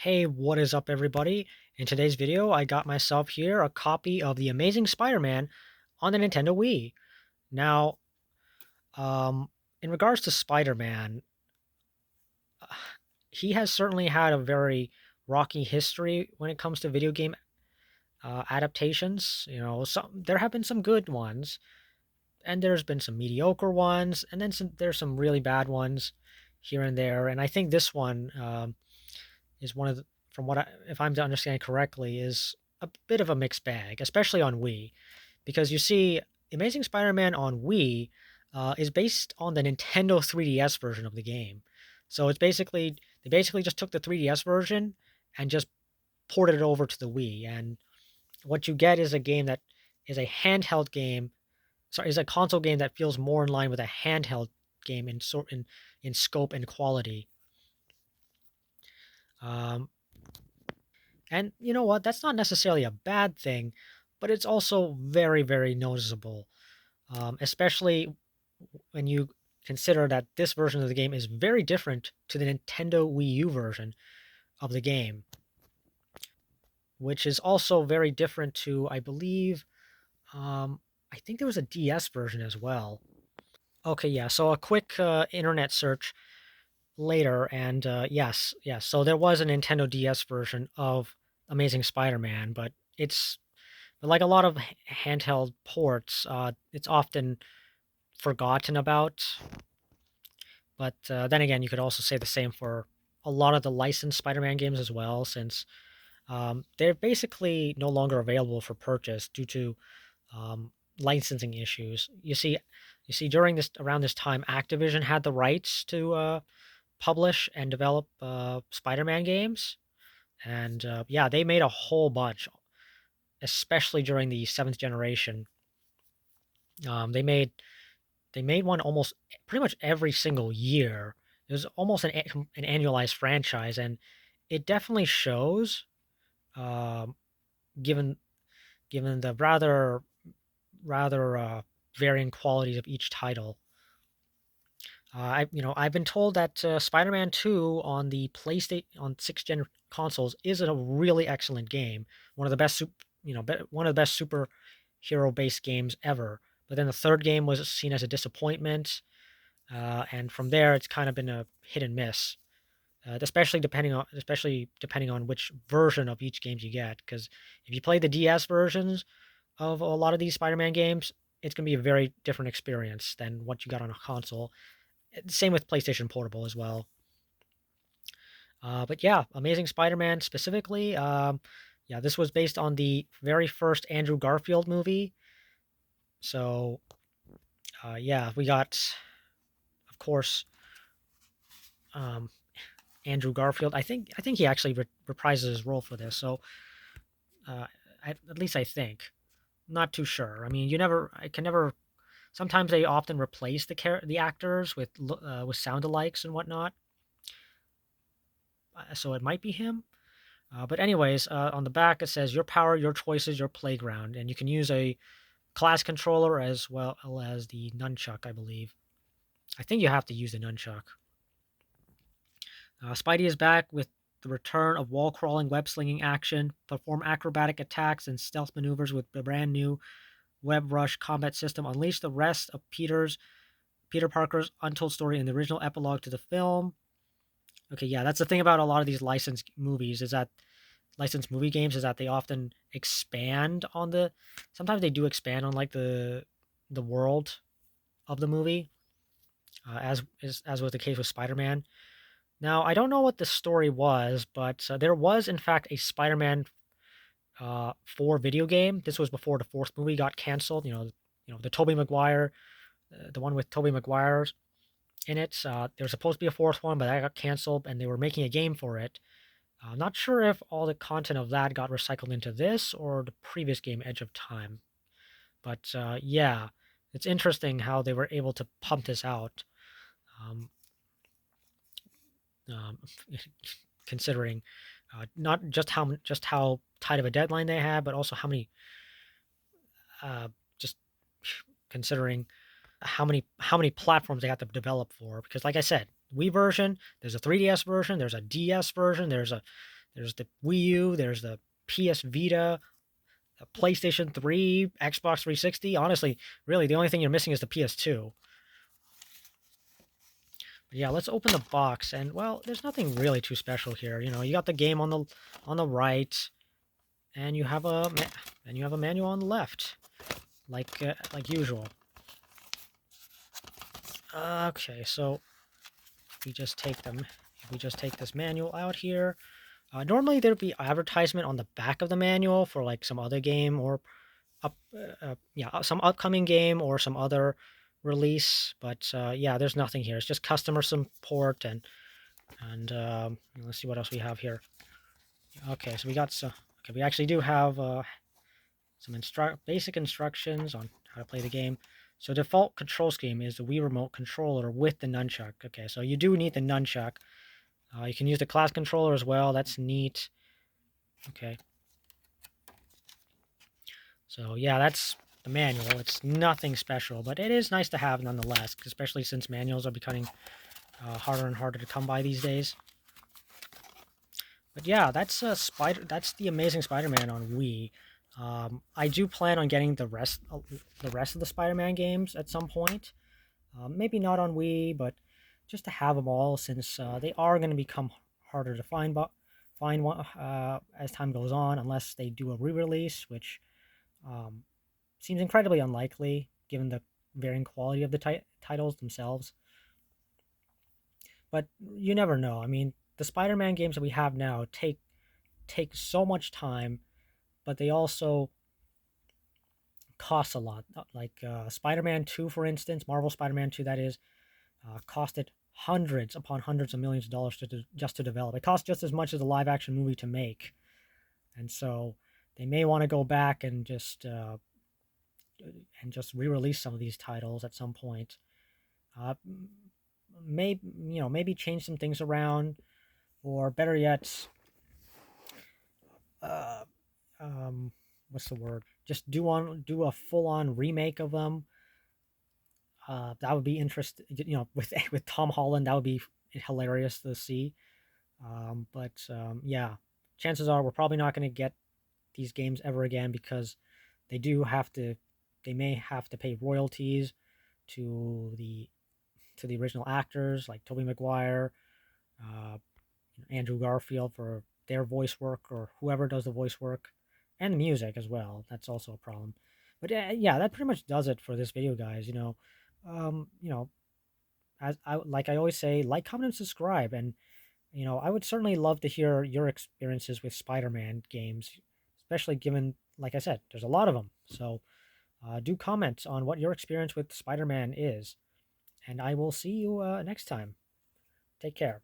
Hey, what is up, everybody? In today's video, I got myself here a copy of the Amazing Spider-Man on the Nintendo Wii. Now, um, in regards to Spider-Man, uh, he has certainly had a very rocky history when it comes to video game adaptations. There have been some good ones, and there's been some mediocre ones, and then there's some really bad ones here and there. And I think this one is one of the, from what I, if I'm to understand correctly, is a bit of a mixed bag, especially on Wii, because you see, Amazing Spider-Man on Wii is based on the Nintendo 3DS version of the game. So they basically just took the 3DS version and just ported it over to the Wii, and what you get is a game that is a handheld game. Sorry, is a console game that feels more in line with a handheld game in scope and quality. Um, And you know what? That's not necessarily a bad thing, but it's also very, very noticeable, especially when you consider that this version of the game is very different to the Nintendo Wii U version of the game, which is also very different to, I believe, I think there was a DS version as well. Okay, yeah. So a quick internet search later, and yes. So there was a Nintendo DS version of Amazing Spider-Man, but like a lot of handheld ports, it's often forgotten about. But then again, you could also say the same for a lot of the licensed Spider-Man games as well, since they're basically no longer available for purchase due to um, licensing issues. You see, during this around this time, Activision had the rights to publish and develop Spider-Man games, and yeah, they made a whole bunch, especially during the seventh generation. Um, they made They made one almost pretty much every single year. It was almost an annualized franchise, and it definitely shows, um, given given the rather varying qualities of each title. I've been told that Spider-Man 2 on the PlayStation on 6th gen consoles is a really excellent game. One of the best, one of the best superhero based games ever. But then the third game was seen as a disappointment. And from there, it's kind of been a hit and miss, especially depending on which version of each game you get. Because if you play the DS versions of a lot of these Spider-Man games, it's going to be a very different experience than what you got on a console. Same with PlayStation Portable as well. But yeah, Amazing Spider-Man specifically. Yeah, this was based on the very first Andrew Garfield movie. So yeah, we got, of course, um, Andrew Garfield. I think he actually reprises his role for this. So uh, at least I think. Not too sure. I mean, I can never. Sometimes they often replace the actors with sound alikes and whatnot. So it might be him. But anyways, on the back it says your power, your choices, your playground, and you can use a class controller as well as the nunchuck, I believe. I think you have to use the nunchuck. Spidey is back with the return of wall crawling, web slinging action, perform acrobatic attacks and stealth maneuvers with the brand new web rush combat system. Unleash the rest of Peter Parker's untold story in the original epilogue to the film. Okay, yeah, that's the thing about a lot of these licensed movie games is that they often expand on the. Sometimes they do expand on like the world of the movie, as was the case with Spider-Man. Now, I don't know what the story was, but there was in fact a Spider-Man 4 video game. This was before the fourth movie got canceled. The Tobey Maguire, the one with Tobey Maguire in it. There was supposed to be a fourth one, but that got canceled, and they were making a game for it. I'm not sure if all the content of that got recycled into this or the previous game, Edge of Time. But yeah, it's interesting how they were able to pump this out, um, um, considering not just how tight of a deadline they had, but also just considering how many platforms they have to develop for. Because like I said, Wii version, there's a 3DS version, there's a DS version, there's There's the Wii U. There's the PS Vita, the PlayStation 3, Xbox 360. Honestly, really, the only thing you're missing is the PS2. But yeah, let's open the box, and well, there's nothing really too special here. You got the game on the right, and you have a manual on the left, like usual. Okay, so we just take them. If we just take this manual out here, normally there'd be advertisement on the back of the manual for like some other game or some upcoming game or some other release. But yeah, there's nothing here. It's just customer support and let's see what else we have here. Okay, so we got so okay, we actually do have some basic instructions on how to play the game. So default control scheme is the Wii remote controller with the nunchuck. Okay, so you do need the nunchuck. You can use the class controller as well. That's neat. Okay. So yeah, that's the manual. It's nothing special, but it is nice to have nonetheless, especially since manuals are becoming harder and harder to come by these days. But yeah, that's That's the Amazing Spider-Man on Wii. I do plan on getting the rest of the Spider-Man games at some point. Maybe not on Wii, but just to have them all, since they are going to become harder to find. But find one as time goes on, unless they do a re-release, which um, seems incredibly unlikely given the varying quality of the titles themselves. But you never know. I mean, the Spider-Man games that we have now take so much time, but they also cost a lot. Like Spider-Man 2, for instance, Marvel Spider-Man 2, that is, costed hundreds upon hundreds of millions of dollars just to develop. It cost just as much as a live-action movie to make, and so they may want to go back and just re-release some of these titles at some point. Uh, maybe change some things around, or better yet, uh, what's the word? Just do a full on remake of them. That would be interesting. With Tom Holland, that would be hilarious to see. Yeah, chances are we're probably not going to get these games ever again because they do have to. They may have to pay royalties to the original actors like Tobey Maguire, uh, Andrew Garfield for their voice work, or whoever does the voice work, and the music as well. That's also a problem. But yeah, that pretty much does it for this video, guys. Um, you know, I always say, like, comment, and subscribe, and I would certainly love to hear your experiences with Spider-Man games, especially given, like I said, there's a lot of them. So do comment on what your experience with Spider-Man is, and I will see you next time. Take care.